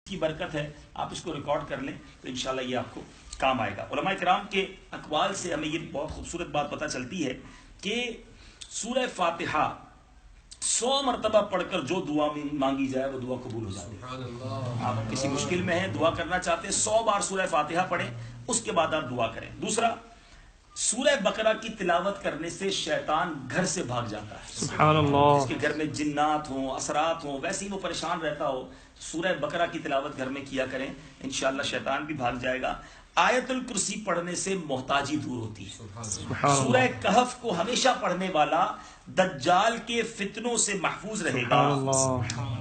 کی برکت ہے، آپ اس کو ریکارڈ کر لیں تو انشاءاللہ یہ آپ کو کام آئے گا۔ علماء کرام کے اقوال سے ہمیں یہ بہت خوبصورت بات پتہ چلتی ہے کہ سورہ فاتحہ 100 مرتبہ پڑھ کر جو دعا مانگی جائے وہ دعا قبول ہو جاتی ہے۔ آپ کسی مشکل میں ہیں، دعا کرنا چاہتے ہیں، 100 بار سورہ فاتحہ پڑھیں، اس کے بعد آپ دعا کریں۔ دوسرا، سورہ بقرہ کی تلاوت کرنے سے شیطان گھر سے بھاگ جاتا ہے۔ سبحان اللہ۔ جس کے گھر میں جنات ہوں، اثرات ہوں، ویسے ہی وہ پریشان رہتا ہو، سورہ بقرہ کی تلاوت گھر میں کیا کریں، انشاءاللہ شیطان بھی بھاگ جائے گا۔ آیت الکرسی پڑھنے سے محتاجی دور ہوتی ہے۔ سورہ کہف کو ہمیشہ پڑھنے والا دجال کے فتنوں سے محفوظ رہے گا۔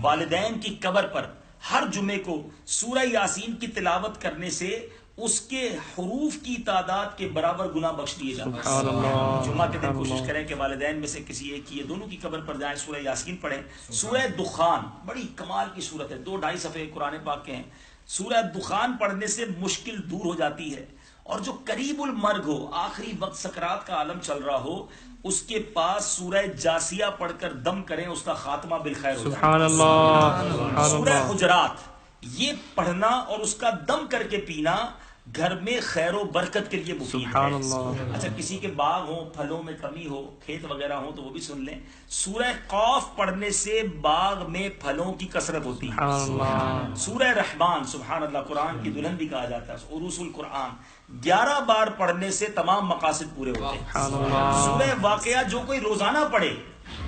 والدین کی قبر پر ہر جمعے کو سورہ یاسین کی تلاوت کرنے سے اس کے حروف کی تعداد کے برابر گناہ بخش دیے جاتے ہیں۔ جمعہ کے دن کوشش کریں کہ والدین میں سے کسی ایک کی یا دونوں کی قبر پر جائیں، سورہ یاسین پڑھیں۔ سورہ دخان بڑی کمال کی سورت ہے، 2-2.5 صفحے قرآن پاک کے ہیں۔ سورہ دخان پڑھنے سے مشکل دور ہو جاتی ہے، اور جو قریب المرگ ہو، آخری وقت سکرات کا عالم چل رہا ہو، اس کے پاس سورہ جاسیہ پڑھ کر دم کریں، اس کا خاتمہ بالخیر ہو جائے۔ سبحان اللہ۔ سورہ حجرات یہ پڑھنا اور اس کا دم کر کے پینا گھر میں خیر و برکت کے لیے مفید ہے۔ اچھا، کسی کے باغ ہوں، پھلوں میں کمی ہو، کھیت وغیرہ ہوں تو وہ بھی سن لیں۔ سورہ قاف پڑھنے سے باغ میں پھلوں کی کثرت ہوتی ہے۔ سورہ رحمان، سبحان اللہ، قرآن کی دلہن بھی کہا جاتا ہے، عروس القرآن 11 بار پڑھنے سے تمام مقاصد پورے ہوتے ہیں۔ سورہ واقعہ جو کوئی روزانہ پڑھے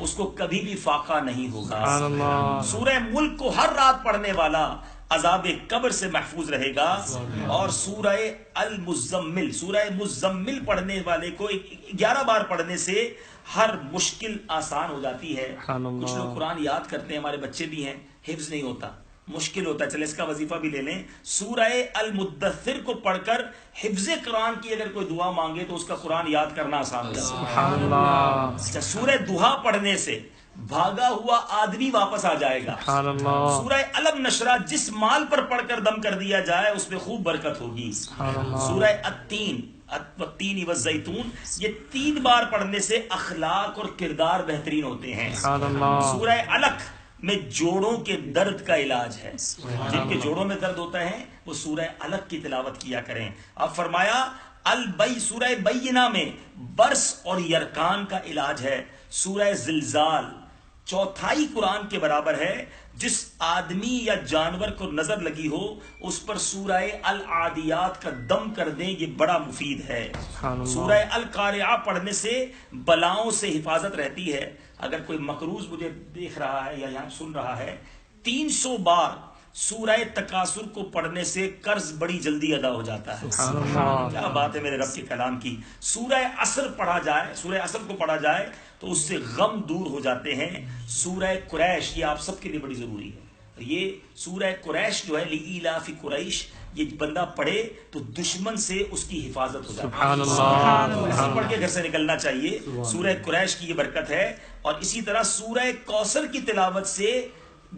اس کو کبھی بھی فاقہ نہیں ہوگا۔ سورہ ملک کو ہر رات پڑھنے والا عذاب قبر سے محفوظ رہے گا۔ اور سورہ المزمل، سورہ مزمل پڑھنے والے کو 11 بار پڑھنے سے ہر مشکل آسان ہو جاتی ہے۔ کچھ لوگ قرآن یاد کرتے ہیں، ہمارے بچے بھی ہیں، حفظ نہیں ہوتا، مشکل ہوتا ہے، چلے اس کا وظیفہ بھی لے لیں۔ سورہ المدثر کو پڑھ کر حفظ قرآن کی اگر کوئی دعا مانگے تو اس کا قرآن یاد کرنا آسان ہو جاتا ہے۔ اچھا، سورہ دوحہ پڑھنے سے بھاگا ہوا آدمی واپس آ جائے گا۔ سورہ علم نشرہ جس مال پر پڑھ کر دم کر دیا جائے اس میں خوب برکت ہوگی۔ سورہ التین، والتین والزیتون، یہ 3 بار پڑھنے سے اخلاق اور کردار بہترین ہوتے ہیں۔ سورہ علق میں جوڑوں کے درد کا علاج ہے، جن کے جوڑوں میں درد ہوتا ہے وہ سورہ علق کی تلاوت کیا کریں۔ اب فرمایا سورہ بینہ میں برس اور یرکان کا علاج ہے۔ سورہ زلزال 1/4 قرآن کے برابر ہے۔ جس آدمی یا جانور کو نظر لگی ہو اس پر سورہ العادیات کا دم کر دیں، یہ بڑا مفید ہے۔ سورہ القارعہ پڑھنے سے بلاؤں سے حفاظت رہتی ہے۔ اگر کوئی مقروض مجھے دیکھ رہا ہے یا یہاں سن رہا ہے، 300 بار سورہ تکاثر کو پڑھنے سے قرض بڑی جلدی ادا ہو جاتا ہے۔ کیا بات ہے میرے رب کے کلام کی۔ سورہ عصر پڑھا جائے، سورہ عصر کو پڑھا جائے تو اس سے غم دور ہو جاتے ہیں۔ سورہ قریش یہ آپ سب کے لیے بڑی ضروری ہے۔ یہ سورہ قریش جو ہے، لإیلاف قریش، یہ بندہ پڑھے تو دشمن سے اس کی حفاظت ہو جاتی ہے۔ پڑھ کے گھر سے نکلنا چاہیے۔ سورہ قریش کی یہ برکت ہے۔ اور اسی طرح سورہ کوثر کی تلاوت سے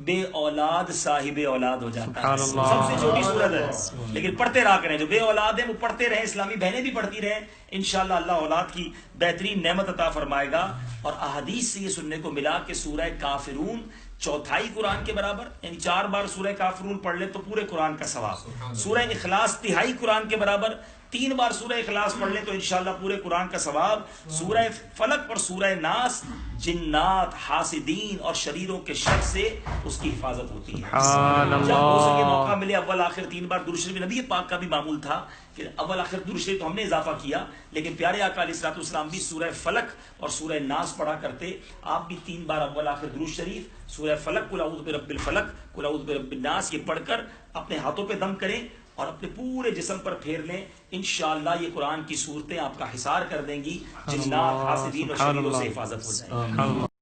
بے اولاد صاحب اولاد ہو جاتا ہے۔ سب سے چھوٹی سورت ہے لیکن پڑھتے رہا کریں، جو بے اولاد ہیں وہ پڑھتے رہیں، اسلامی بہنیں بھی پڑھتی رہیں، انشاءاللہ اللہ اولاد کی بہترین نعمت عطا فرمائے گا۔ اور احادیث سے یہ سننے کو ملا کہ سورہ کافرون 1/4 قرآن کے برابر، یعنی 4 بار سورہ کافرون پڑھ لے تو پورے قرآن کا ثواب۔ سورہ اخلاص 1/3 قرآن کے برابر، 3 بار سورہ اخلاص پڑھ لیں تو انشاءاللہ پورے قرآن کا ثواب۔ سورہ فلق اور سورہ ناس جنات، حاسدین اور شریروں کے شر سے اس کی حفاظت ہوتی ہے۔ جب ہو سکے موقع ملے اول آخر 3 بار درود شریف، نبی پاک کا بھی معمول تھا کہ اول آخر درود شریف تو ہم نے اضافہ کیا، لیکن پیارے آقا علیہ الصلوۃ والسلام بھی سورہ فلق اور سورہ ناس پڑھا کرتے۔ آپ بھی 3 بار اول آخر درود شریف، سورہ فلق، قل اعوذ برب الفلق، قل اعوذ برب الناس، یہ پڑھ کر اپنے ہاتھوں پہ دم کریں اور اپنے پورے جسم پر پھیر لیں۔ انشاءاللہ یہ قرآن کی صورتیں آپ کا حصار کر دیں گی، جنات، حاسدین اور شریروں سے حفاظت ہو جائے گی۔